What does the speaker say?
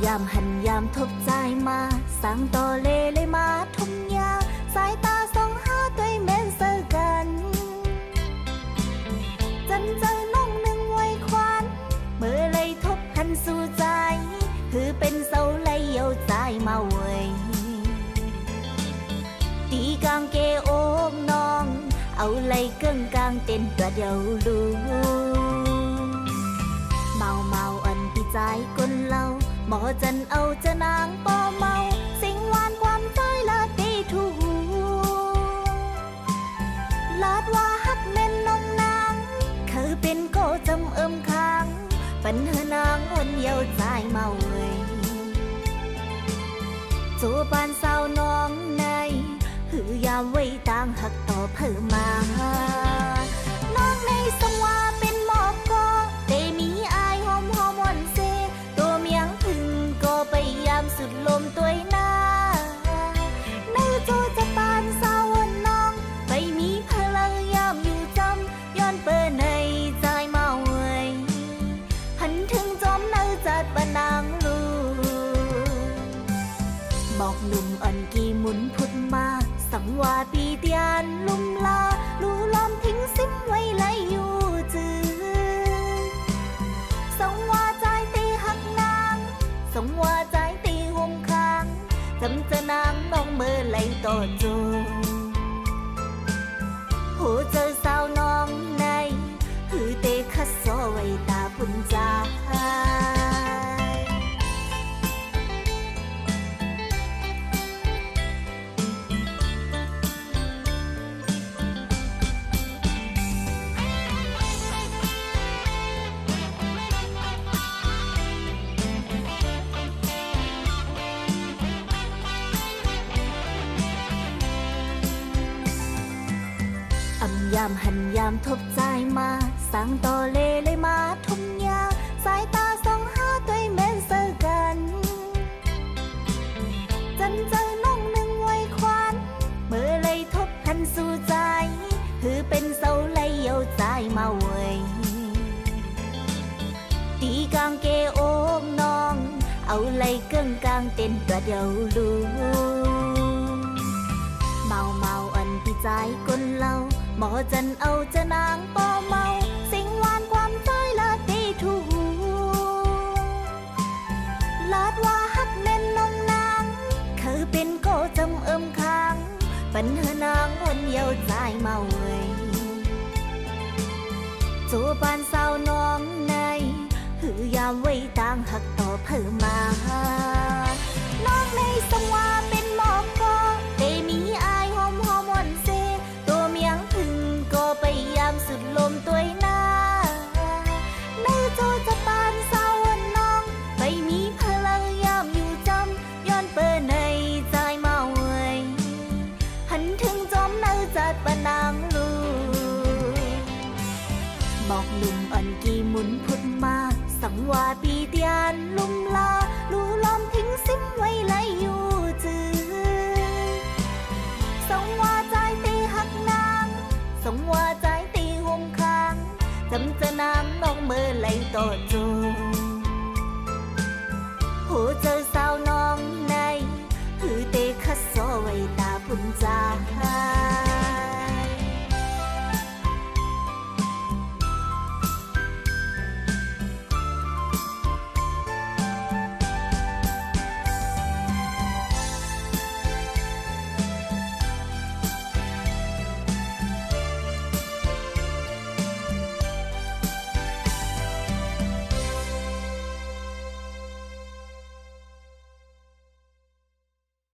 ยามหันยามทบใจมาสร้างต่อเลยมาทุ่งยาสายตาส่องหาตัวแม่นเจอกันจันเจอน้องหนึ่งไว้ควันเมื่อเลยทบหันสู่ใจคือเป็นเสาไหลเยาใจมาเวยตีกางเกโอมน้องเอาไหลเกิ้งกางเต้นตัวเดียวลูเมาอันพี่ใจก้นเล่าหมอจันเอาจะนางป้อเมาสิ่งหวานความใจละตีถูลาดว่าฮักแม่นน้องนางคือเป็นโกจำค้างปัญหานางคนเยาใจเมาเว้ยจูปานสาวน้องในหือยามไว้ต่างหักต่อเพิ่มมาน้องในสมว่าเป็นหมอกก็เตมีอายหอมวันเซตัวเมียงพึ่งก็ไปยามสุดลมตัวหน้าในโจจะปานสาวน้องไปมีพลังยามอยู่จำย้อนเปิดในใจเมาเว้ยหันถึงจอมเนื้อจัดปนางลูบอกหนุ่มอ่อนกี่หมุนพุดมาสังวาปีเตียนลุ่มลาลูล้อมทิ้งซิมไว้ไหลอยู่จือสังวาใจตีหักนางสังวาใจตีห่มค้างจำจะนางน้องเมื่อไหลต่อจูหูเจอสาวน้องในหือเตะคัดโซไว้ตาพุ่นใจยามหันยามทบใจมาสร้างต่อเลยมาทุ่งยาสายตาส่องหาตัวแม่นเจอกันจันเจอน้องหนึ่งไว้ควันเมื่อเลยทบหันสู่ใจคือเป็นเสาไหลเยาใจมาเวยตีกางเกโอมน้องเอาไหลเกิ้งกางเต้นตัวเดียวลูเมาอันพี่ใจก้นเล่าหมอจันเอาจะนางป้อเมาสิ่งหวานความใจละตีถูลาดว่าฮักแม่นน้องนางคือเป็นโกจำค้างปัญหานางคนเยาใจเมาเว้ยจูปานสาวน้องในหือยามไว้ต่างหักต่อเพิ่มมาน้องในสมว่าเป็นหมอกก็เตมีอายหอมวันเซตัวเมียงพึ่งก็ไปยามสุดลมตัวหน้าในโจจะปานสาวน้องไปมีพลังยามอยู่จำย้อนเปิดในใจเมาเว้ยหันถึงจอมเนื้อจัดปนางลูบอกหนุ่มอ่อนกี่หมุนพุดมาสังวาปีเตียนลุ่มลาลูล้อมทิ้งซิมไว้ไหลอยู่จือสังวาใจตีหักนางสังวาใจตีห่มค้างจำจะนางน้องเมื่อไหลต่อจูหูเจอ